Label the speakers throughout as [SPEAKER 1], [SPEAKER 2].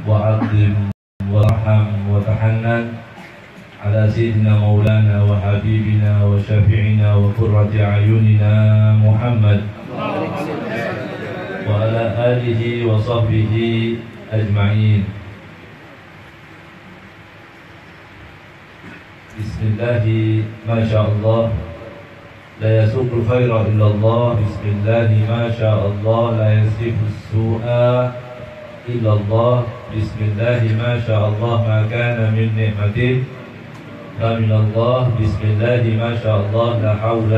[SPEAKER 1] وعظم وارحم وتحنن على سيدنا مولانا وحبيبنا وشفيعنا وقرة أعيننا محمد وعلى آله وصحبه أجمعين. بسم الله ما شاء الله لا يسوق الخير إلا الله. بسم الله ما شاء الله لا يصرف السوء إلا الله. بسم الله ما شاء الله ما كان من نعمة فمن الله. بسم الله ما شاء الله لا حول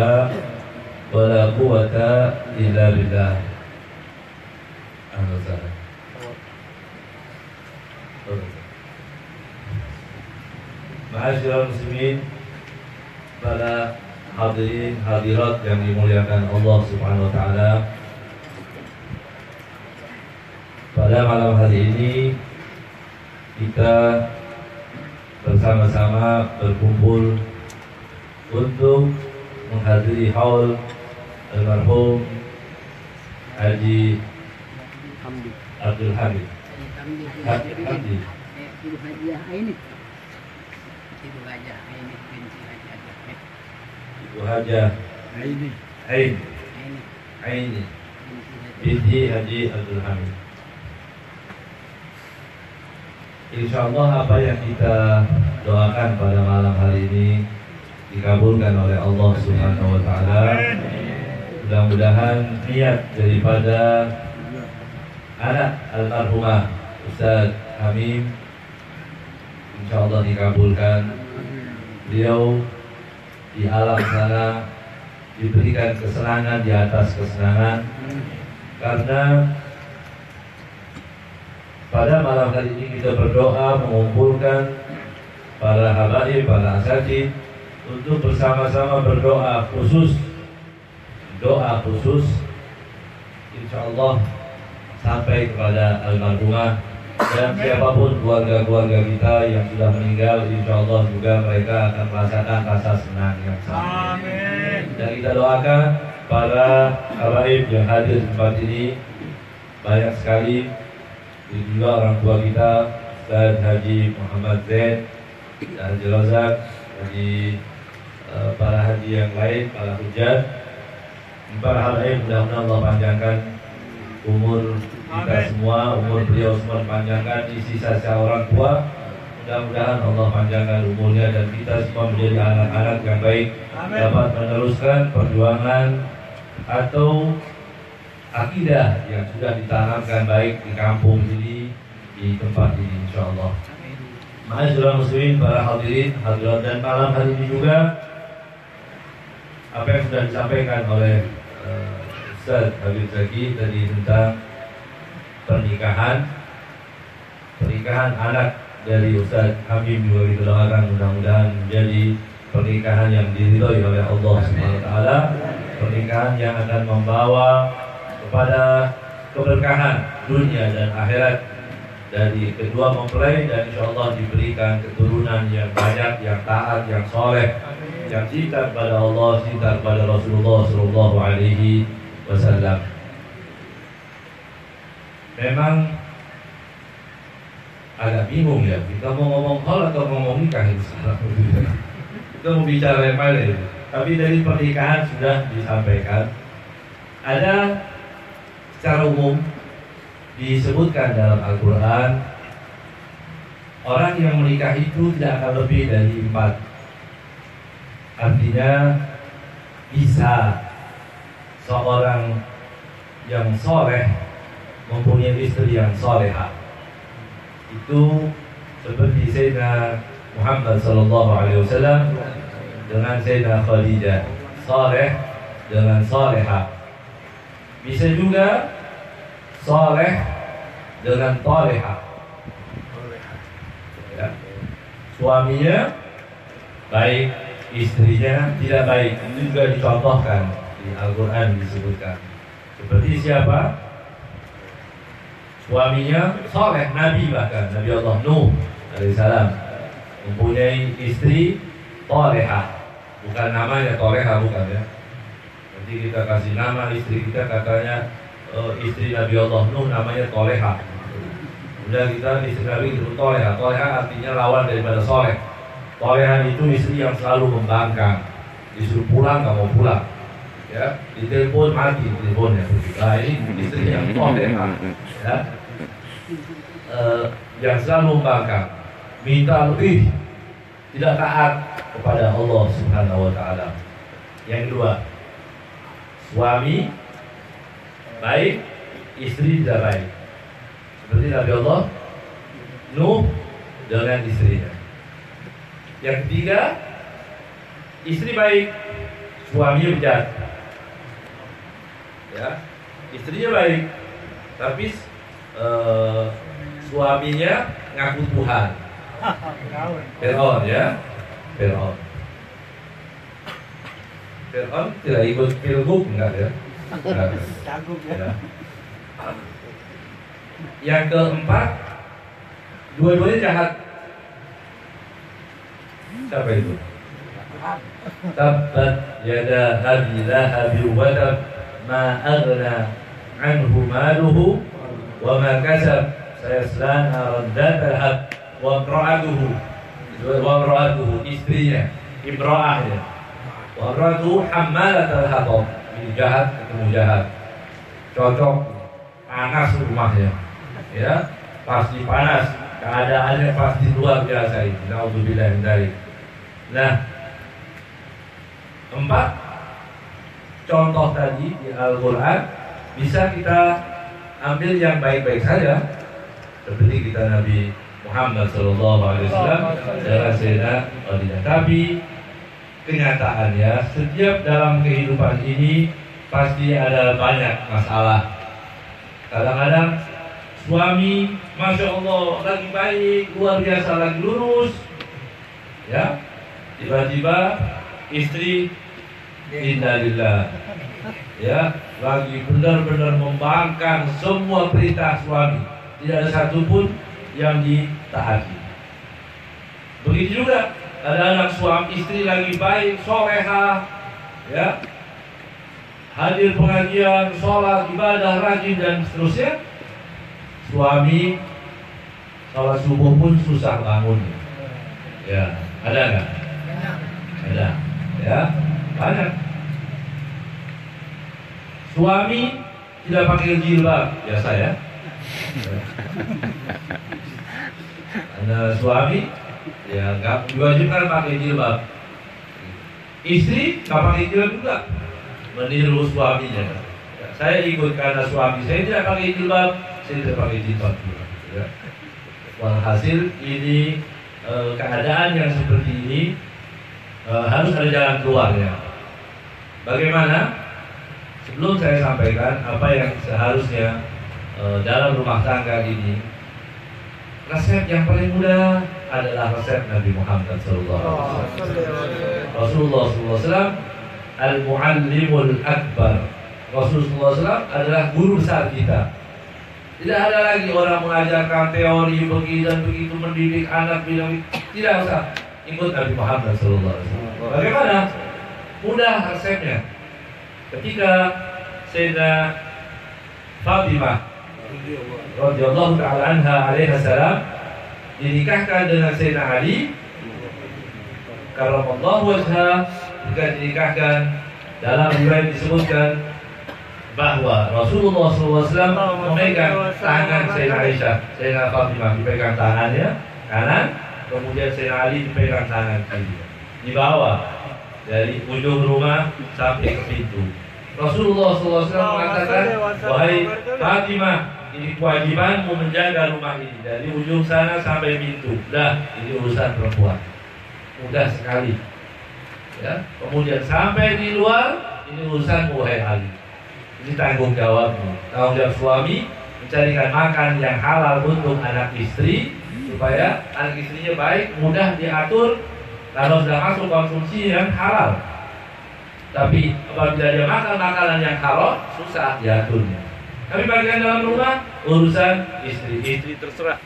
[SPEAKER 1] ولا قوة إلا بالله. Ma'asyiral muslimin, para hadirin hadirat yang dimuliakan Allah Subhanahu wa taala. Pada malam hari ini kita bersama-sama berkumpul untuk menghadiri haul almarhum Haji Abdul Hamid Hamdi Ibu Hajah Aini binti Haji Abdul Hamid. Insyaallah apa yang kita doakan pada malam hari ini dikabulkan oleh Allah Subhanahu wa taala. Mudah-mudahan niat daripada anak almarhumah Ustaz Hamim insyaallah dikabulkan. Beliau di alam sana diberikan kesenangan di atas kesenangan, karena pada malam hari ini kita berdoa mengumpulkan para habaib, para asatid untuk bersama-sama berdoa khusus, doa khusus insyaallah sampai kepada almarhumah dan siapapun keluarga-keluarga kita yang sudah meninggal, insyaallah juga mereka akan merasakan rasa senang yang sama. Amin. Dan kita doakan para habaib yang hadir di tempat ini, banyak sekali juga orang tua kita Ustaz Haji Muhammad Zain dan Haji Razak, Haji para haji yang lain, para hujjah, para habaib, mudah-mudahan Allah panjangkan umur kita semua, umur beliau semua dipanjangkan, di sisa orang tua mudah-mudahan Allah panjangkan umurnya dan kita semua menjadi anak-anak yang baik. Amin. Dapat meneruskan perjuangan atau akidah yang sudah ditanamkan baik di kampung ini, di tempat ini insyaallah. Ma'asyiral muslimin, para hadirin hadirat, dan malam hari ini juga apa yang sudah disampaikan oleh Ustaz Habib Zaki tadi tentang pernikahan anak dari Ustaz Hamim juga kita doakan mudah-mudahan menjadi pernikahan yang diridhoi oleh Allah Subhanahu wa taala, pernikahan yang akan membawa kepada keberkahan dunia dan akhirat dari kedua mempelai, dan insyaallah diberikan keturunan yang banyak, yang taat, yang soleh, yang cinta kepada Allah, cinta kepada Rasulullah Sallallahu Alaihi Wasallam. Memang agak bingung ya, kita mau ngomong hal atau ngomong nikah itu salah. Kita mau bicara yang mana itu? Tapi dari pernikahan sudah disampaikan. Ada secara umum disebutkan dalam Al-Quran, orang yang menikah itu tidak akan lebih dari 4. Artinya bisa seorang yang soleh mempunyai istri yang soleha. Itu seperti Sayyidina Muhammad Sallallahu Alaihi Wasallam dengan Sayyidina Khadijah, soleh dengan soleha. Bisa juga soleh dengan toleha, ya. Suaminya baik, istrinya tidak baik. Itu juga dicontohkan di Al-Quran, disebutkan. Seperti siapa? Suaminya soleh, Nabi, bahkan Nabi Allah Nuh alaihissalam mempunyai istri toleha. Bukan namanya toleha, bukan ya. Nanti kita kasih nama istri kita, katanya istri Nabi Allah Nuh namanya toleha. Udah kita disikapi itu toleha. Toleha artinya lawan daripada soleh. Toleha itu istri yang selalu membangkang, disuruh pulang nggak mau pulang, ya, ditelepon mati teleponnya. Nah ini istri yang toleha, ya, yang selalu membangkang, minta lebih, tidak taat kepada Allah Subhanahu Wa Taala. Yang kedua, suami baik, istri tidak baik. Seperti Nabi Allah Nuh dengan istrinya. Yang ketiga, istri baik, suaminya bejat. Ya, istrinya baik, tapi suaminya ngaku Tuhan. Fir'aun, ya, Fir'aun. Fir'aun tidak ikut pilgub, enggak ya? Ya. Yang keempat, dua-duanya jahat. Siapa itu? Tabbat yada abi lahabi wa tab ma aghna anhu maluhu wa ma kasab sayasla naran dzatal hab wa imra'atuhu istrinya, imra'ahnya, wa imra'atuhu hammalatal hatab. Ini jahat ketemu jahat, cocok, panas rumahnya, ya, pasti panas, keadaannya pasti luar biasa ini. Naudzubillah min dzalik. Nah, 4 contoh tadi di Al-Quran bisa kita ambil yang baik-baik saja, seperti kita Nabi Muhammad SAW dengan Sayyidina Khadijah. Tapi kenyataannya setiap dalam kehidupan ini pasti ada banyak masalah. Kadang-kadang suami, masya Allah, lagi baik, luar biasa, lagi lurus, ya, tiba-tiba istri innalillah, ya, lagi benar-benar membangkang semua perintah suami, tidak ada satupun yang ditaati. Begitu juga kadang-kadang suami istri lagi baik, soleha, ya, hadir pengajian, sholat, ibadah, rajin dan seterusnya. Suami sholat subuh pun susah bangun, ya, ada nggak? Ada, ya, banyak. Suami tidak pakai jilbab, biasa ya. Ada suami ya nggak diwajibkan pakai jilbab. Istri nggak pakai jilbab juga, meniru suaminya. Ya, saya ikut karena suami saya tidak pakai jilbab, saya tidak pakai jilbab juga. Ya. Walhasil ini keadaan yang seperti ini harus ada jalan keluarnya. Bagaimana? Sebelum saya sampaikan apa yang seharusnya dalam rumah tangga ini, resep yang paling mudah adalah resep Nabi Muhammad SAW. Rasulullah SAW al-muallimul akbar. Rasulullah SAW adalah guru besar kita. Tidak ada lagi orang mengajarkan teori begini dan begitu, mendidik anak bilang tidak usah. Ikut Nabi Muhammad SAW. Bagaimana? Mudah resepnya. Ketika Sayyidah Fatimah radhiyallahu ta'ala anha alaiha salam dinikahkan dengan Sayyidina Ali karramallahu wajha, jika dinikahkan, dalam riwayat disebutkan bahwa Rasulullah SAW memegang tangan Sayyidina Aisyah, Sayyidina Fatimah dipegang tangannya kanan, kemudian Sayyidina Ali dipegang tangan kiri, dibawa dari ujung rumah sampai ke pintu. Rasulullah SAW mengatakan, wahai Fatimah, ini kewajibanmu menjaga rumah ini dari ujung sana sampai pintu. Dah, ini urusan perempuan, mudah sekali. Ya, kemudian sampai di luar, ini urusan wahai Ali. Ini tanggung jawabmu. Tanggung jawab suami mencarikan makan yang halal untuk anak istri, supaya anak istrinya baik, mudah diatur. Kalau sudah masuk konsumsi yang halal, tapi apabila dia makan makanan yang haram, susah diaturnya. Tapi bagian dalam rumah urusan istri terserah.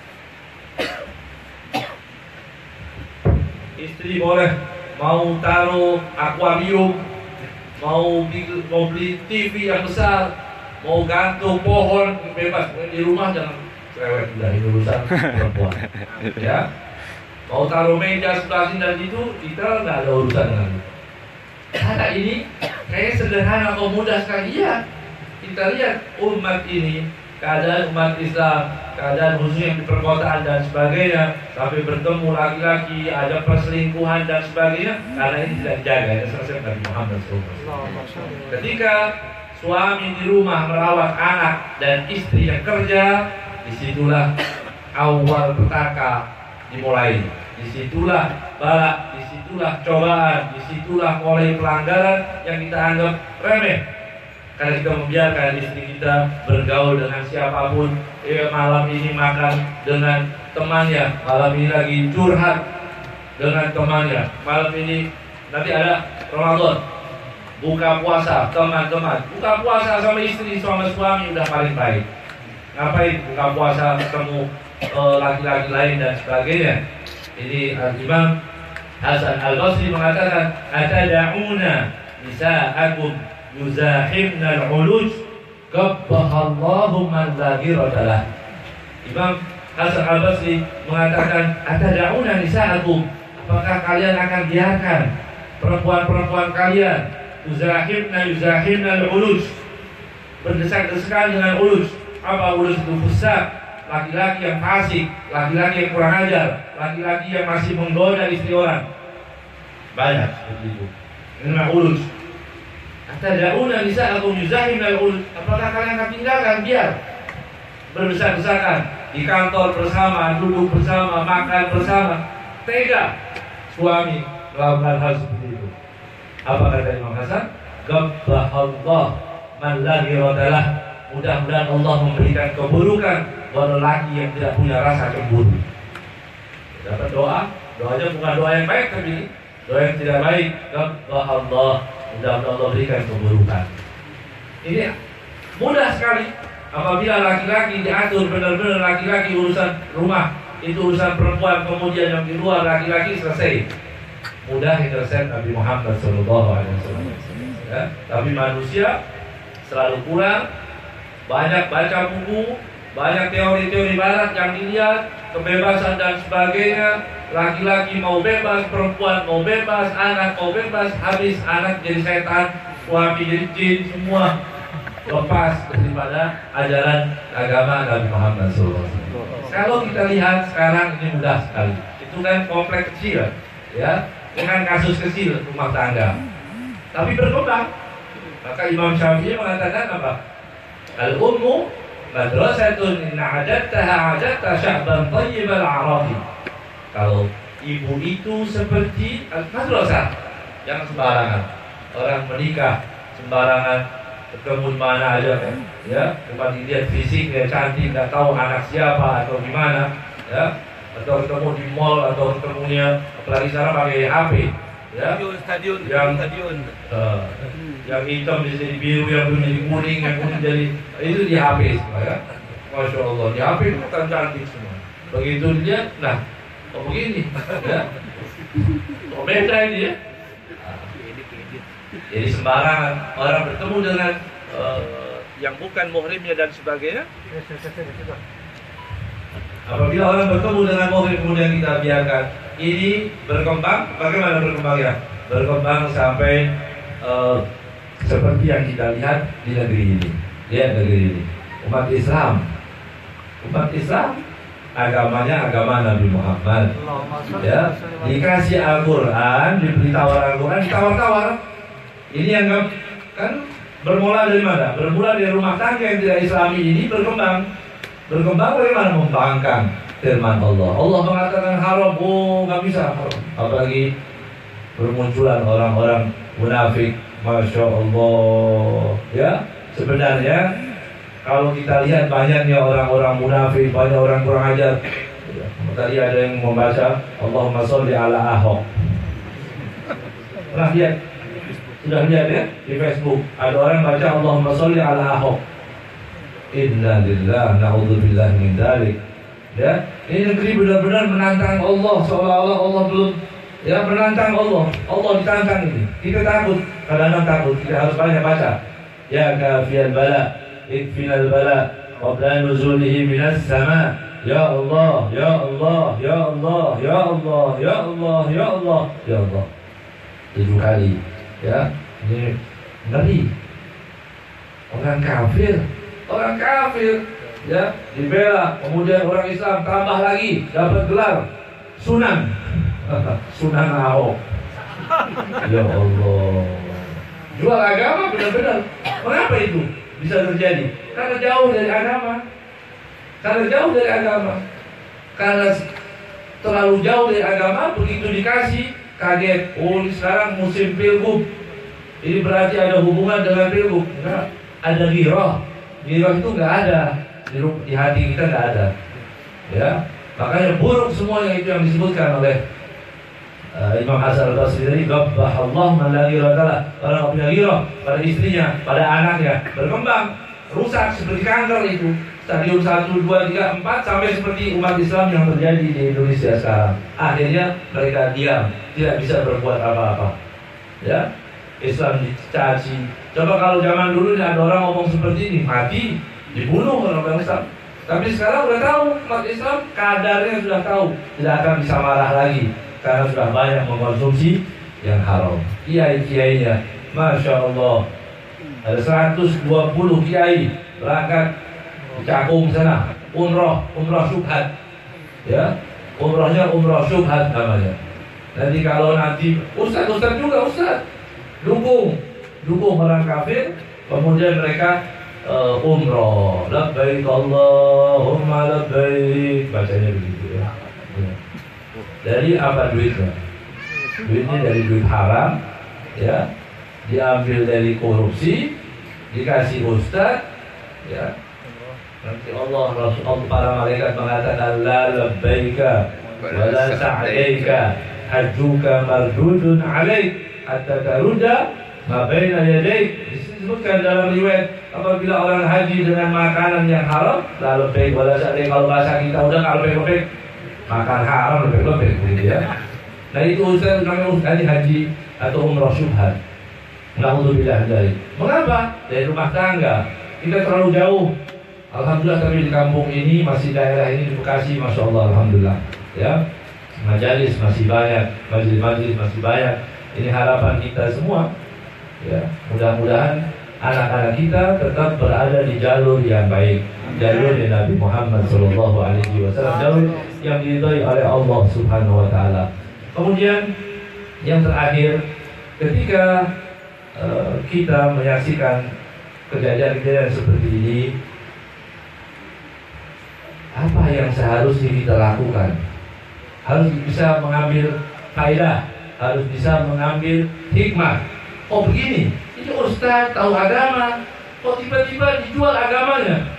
[SPEAKER 1] Istri boleh mau taruh akuarium, mau beli TV yang besar, mau gantung pohon, bebas. Di rumah jangan cerewet udah, ini urusan perempuan. Ya, mau taruh meja sebelah sini dan itu kita nggak ada urusan dengan itu. Karena ini kayak sederhana atau mudah sekali. Iya, kita lihat umat ini, keadaan umat Islam, keadaan khususnya di perkotaan dan sebagainya, sampai bertemu laki-laki, ada perselingkuhan dan sebagainya, karena ini tidak dijaga. Ya, selesai Nabi Muhammad SAW. Ketika suami di rumah merawat anak dan istri yang kerja, disitulah awal petaka dimulai. Disitulah bala, disitulah cobaan, disitulah mulai pelanggaran yang kita anggap remeh. Karena kita membiarkan istri kita bergaul dengan siapapun. Malam ini makan dengan temannya, malam ini lagi curhat dengan temannya, malam ini nanti ada Ramadan, buka puasa, teman-teman buka puasa sama istri, sama suami udah paling baik. Ngapain buka puasa ketemu laki-laki lain dan sebagainya. Ini Imam Hasan Al-Basri mengatakan, atada'una nisa'akum yuzahimna al-uluj qabbahallahu man la ghiradalah. Imam Hasan Al-Basri mengatakan, atada'una nisa'akum, apakah kalian akan biarkan perempuan-perempuan kalian yuzahimna al-uluj, berdesak-desakan dengan uluj. Apa uluj itu? Fusak, laki-laki yang fasik, laki-laki yang kurang ajar, laki-laki yang masih menggoda istri orang. Banyak seperti itu. Ini namanya uluj. Atada'una nisa'akum yuzahimna al-uluj, apakah kalian akan tinggalkan biar berdesak-desakan di kantor bersama, duduk bersama, makan bersama? Tega suami melakukan hal seperti itu. Apa kata Imam Hasan? Qabbahallah man la ghiradalah. Mudah-mudahan Allah memberikan keburukan buat lelaki yang tidak punya rasa cemburu. Dapat doanya bukan doa yang baik, tapi doa yang tidak baik. Qabbahallah, mudah-mudahan Allah berikan keburukan. Ini mudah sekali apabila laki-laki diatur benar-benar, laki-laki urusan rumah, itu urusan perempuan, kemudian yang di luar laki-laki selesai. Mudah intercept Nabi Muhammad SAW. Ya, tapi manusia selalu kurang. Banyak baca buku, banyak teori-teori barat yang dilihat, kebebasan dan sebagainya. Laki-laki mau bebas, perempuan mau bebas, anak mau bebas. Habis anak jadi setan, suami jadi jin, semua lepas daripada ajaran agama Nabi Muhammad SAW. Kalau kita lihat sekarang ini mudah sekali. Itu kan kompleks kecil, ya, dengan kasus kecil rumah tangga, tapi berkembang. Maka Imam Syafi'i mengatakan apa? Al-ummu madrasatun in a'adattaha a'adatta sya'ban tayyibal a'rafi. Kalau ibu itu seperti madrasah, jangan sembarangan. Orang menikah sembarangan, ketemu di mana aja, ya, bukan dilihat fisik, dia cantik, nggak tahu anak siapa atau gimana, ya, atau ketemu di mall, atau ketemunya apalagi sekarang pakai HP, ya, stadion, yang hitam jadi biru, yang jadi kuning, yang kuning jadi itu di HP semua, ya. Masya Allah, di HP itu kan cantik semua. Begitu dia, nah, kok begini, ya, kok beda ini, ya. Jadi sembarangan orang bertemu dengan yang bukan muhrimnya dan sebagainya. Apabila orang bertemu dengan muhrim kemudian kita biarkan, ini berkembang. Bagaimana berkembangnya? Berkembang sampai seperti yang kita lihat di negeri ini. Lihat negeri ini, umat Islam agamanya agama Nabi Muhammad, ya, dikasih Al-Quran, diberitahu Al-Quran, ditawar-tawar. Ini yang kan bermula dari mana? Bermula dari rumah tangga yang tidak Islami ini berkembang bagaimana? Membangkang firman Allah. Allah mengatakan haram, oh nggak bisa haram. Apalagi bermunculan orang-orang munafik. Masya Allah, ya. Sebenarnya kalau kita lihat banyaknya orang-orang munafik, banyak orang kurang ajar. Tadi ada yang membaca Allahumma sholli ala Ahok. Pernah lihat? Sudah lihat ya di Facebook? Ada orang baca Allahumma sholli ala Ahok. Inna lillahi na'udzubillah min dzalik. Ya, ini negeri benar-benar menantang Allah, seolah-olah Allah belum, ya, menantang Allah. Allah ditantang ini. Kita takut, kadang-kadang takut. Kita harus banyak baca. Ya kafiyal bala, ikfinal bala, qabla nuzulihi minas sama. Ya Allah, ya Allah, ya Allah, ya Allah, ya Allah, ya Allah, ya Allah. 7 kali. Ya, ini ngeri. Orang kafir, ya, dibela. Kemudian orang Islam tambah lagi, dapat gelar Sunan. Sunan Ahok. Ya Allah. Jual agama benar-benar. Mengapa itu bisa terjadi? Karena jauh dari agama. Karena terlalu jauh dari agama, begitu dikasih kaget. Oh, ini sekarang musim pilgub. Ini berarti ada hubungan dengan pilgub. Enggak, ada ghirah. Ghirah itu enggak ada di hati kita, enggak ada. Ya, makanya buruk semuanya itu yang disebutkan oleh Imam Hasan al-Basri tadi, qabbah Allah man la ghiratalah. Orang punya ghirah pada istrinya, pada anaknya, berkembang, rusak seperti kanker itu. Stadium 1, 2, 3, 4 sampai seperti umat Islam yang terjadi di Indonesia sekarang. Akhirnya mereka diam, tidak bisa berbuat apa-apa. Ya, Islam dicaci. Coba kalau zaman dulu ada orang ngomong seperti ini, mati, dibunuh orang Islam. Tapi sekarang udah tahu, umat Islam kadarnya sudah tahu, tidak akan bisa marah lagi karena sudah banyak mengkonsumsi yang haram. Kiai-kiainya, Masya Allah, ada 120 kiai berangkat di Cakung sana, umroh syubhat, ya, umrohnya umroh syubhat namanya. Nanti kalau nanti ustaz juga dukung orang kafir, kemudian mereka umroh, labbaik Allahumma labbaik, bacanya begitu ya. Dari apa duitnya? Duitnya dari duit haram, ya, diambil dari korupsi, dikasih ustaz, ya. Nanti Allah para malaikat mengatakan la labbaika wa la sa'daika hajjuka mardudun alaik hatta taruda ma baina yadaik. Disebutkan dalam riwayat, apabila orang haji dengan makanan yang haram, la labbaik wa la sa'daik. Kalau bahasa kita udah kalau lebek makan haram lebek gitu ya. Nah itu ustaz namanya ustaz haji atau umrah syubhat. Na'udzubillah dari. Mengapa? Dari rumah tangga kita terlalu jauh. Alhamdulillah kami di kampung ini, masih daerah ini di Bekasi, Masya Allah, Alhamdulillah. Ya, majelis masih banyak, majelis masih banyak. Ini harapan kita semua. Ya, mudah-mudahan anak-anak kita tetap berada di jalur yang baik, jalur dari Nabi Muhammad SAW, jalur yang diridhai oleh Allah Subhanahu Wa Taala. Kemudian yang terakhir, ketika kita menyaksikan kejadian-kejadian seperti ini, apa yang seharusnya kita lakukan? Harus bisa mengambil faedah, harus bisa mengambil hikmah. Oh begini, ini ustaz tahu agama, kok tiba-tiba dijual agamanya?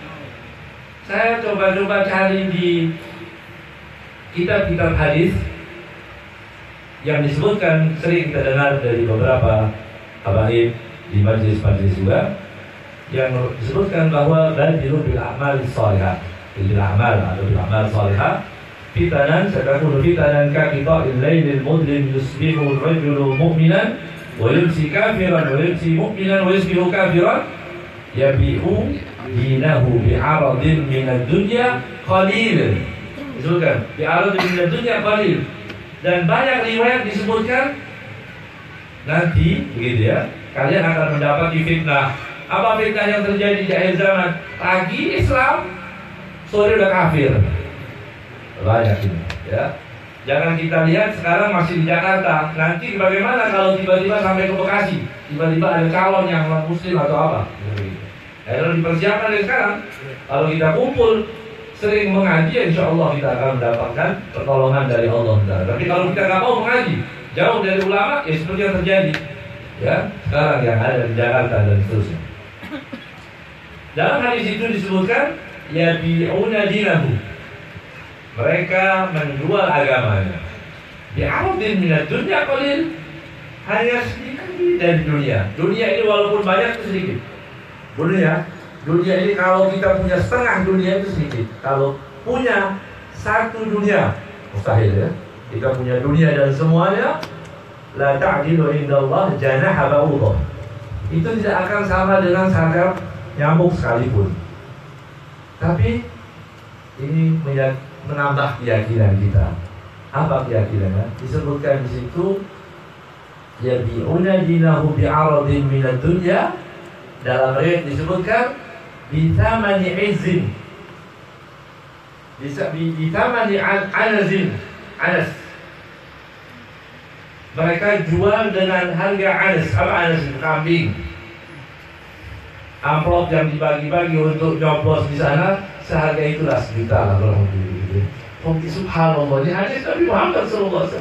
[SPEAKER 1] Saya coba-coba cari di kitab-kitab hadis yang disebutkan, sering kita dengar dari beberapa habaib di majelis-majelis juga, yang disebutkan bahwa badiru bil a'mal shalihah, bil a'mal atau bil a'mal shalihah fitanan satakunu fitanan ka qita'il lailil mudlim yusbihu ar-rajulu mu'minan wa yumsi kafiran wa yumsi mu'minan wa yusbihu kafiran yabi'u dinahu bi'aradin minad dunya qalil. Disebutkan bi'aradin minad dunya qalil. Dan banyak riwayat disebutkan nanti begitu ya, kalian akan mendapati fitnah. Apa fitnah yang terjadi di akhir zaman? Pagi Islam, sore udah kafir. Banyak ini ya. Jangan kita lihat sekarang masih di Jakarta. Nanti bagaimana kalau tiba-tiba sampai ke Bekasi, tiba-tiba ada calon yang non muslim atau apa? Kalau dipersiapkan dari sekarang, kalau kita kumpul sering mengaji, insya Allah kita akan mendapatkan pertolongan dari Allah. Tapi kalau kita nggak mau mengaji, jauh dari ulama, ya seperti yang terjadi ya sekarang yang ada di Jakarta dan seterusnya. Dalam hadis itu disebutkan yabi'una dinahu, mereka menjual agamanya bi'aradin minad dunya qalil, hanya sedikit dari dunia. Dunia ini walaupun banyak itu sedikit. Dunia ini kalau kita punya setengah dunia itu sedikit. Kalau punya satu dunia mustahil ya. Kita punya dunia dan semuanya, la ta'dilu indallah janaha ba'udah. Itu tidak akan sama dengan sayap nyamuk sekalipun. Tapi ini menambah keyakinan kita. Apa keyakinannya? Disebutkan di situ, yabi'una dinahu bi'aradin minad dunya. Dalam ayat disebutkan bithamani izin, bithamani anazin, anas. Mereka jual dengan harga anas. Apa anas? Kambing. Amplop yang dibagi-bagi untuk nyoblos di sana seharga itulah sejuta lah kurang lebih. Subhanallah, ini hadis Nabi Muhammad SAW.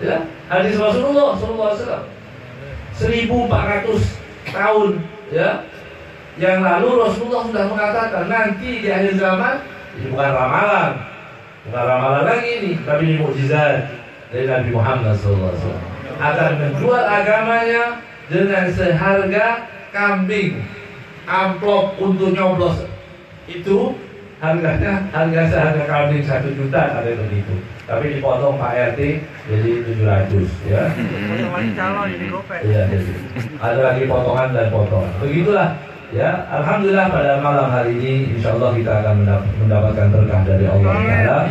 [SPEAKER 1] Ya, hadis Rasulullah SAW. 1400 tahun ya yang lalu Rasulullah sudah mengatakan nanti di akhir zaman, ini bukan ramalan lagi ini, tapi ini mukjizat dari Nabi Muhammad SAW, akan menjual agamanya dengan seharga kambing. Amplop untuk nyoblos itu harga seharga kambing 1 juta ada begitu, tapi dipotong Pak RT jadi 700 ya. Iya, ada lagi potongan dan potongan. Begitulah ya. Alhamdulillah pada malam hari ini insya Allah kita akan mendapatkan berkah dari Allah Taala.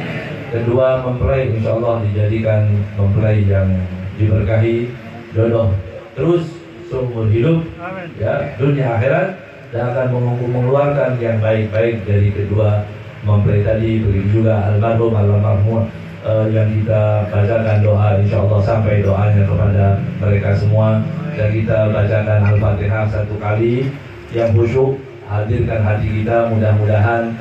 [SPEAKER 1] Kedua, mempelai insya Allah dijadikan mempelai yang diberkahi jodoh terus seumur hidup ya, dunia akhirat, dan akan mengeluarkan yang baik-baik dari kedua mempelai tadi. Begitu juga almarhum yang kita bacakan doa insya Allah sampai doanya kepada mereka semua, dan kita bacakan Al-Fatihah 1 kali yang khusyuk. Hadirkan hati kita, mudah-mudahan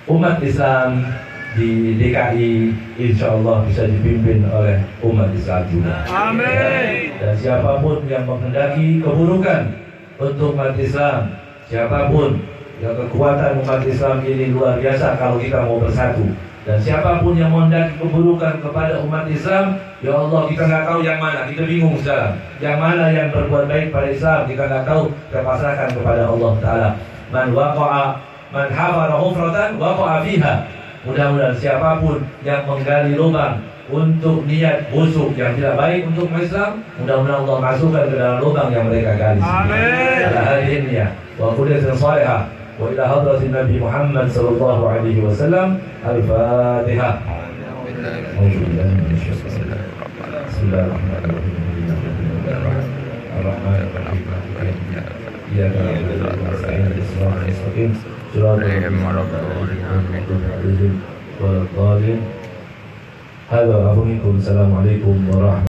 [SPEAKER 1] umat Islam di DKI insya Allah bisa dipimpin oleh umat Islam juga. Amin. Dan siapapun yang menghendaki keburukan untuk umat Islam, siapapun yang kekuatan umat Islam ini luar biasa kalau kita mau bersatu. Dan siapapun yang menghendaki keburukan kepada umat Islam, ya Allah kita nggak tahu yang mana, kita bingung sekarang. Yang mana yang berbuat baik pada Islam kita nggak tahu, kita pasrahkan kepada Allah Taala. Man hafara hufratan waqa'a fiha. Mudah-mudahan siapapun yang menggali lubang untuk niat busuk yang tidak baik untuk Islam, mudah-mudahan Allah masukkan ke dalam lubang yang mereka gali. Amin. Ala hadinnya wa qudratin salihah wa ila hadratin Nabi Muhammad sallallahu alaihi wasallam. Al-Fatihah. Assalamualaikum warahmatullahi wabarakatuh.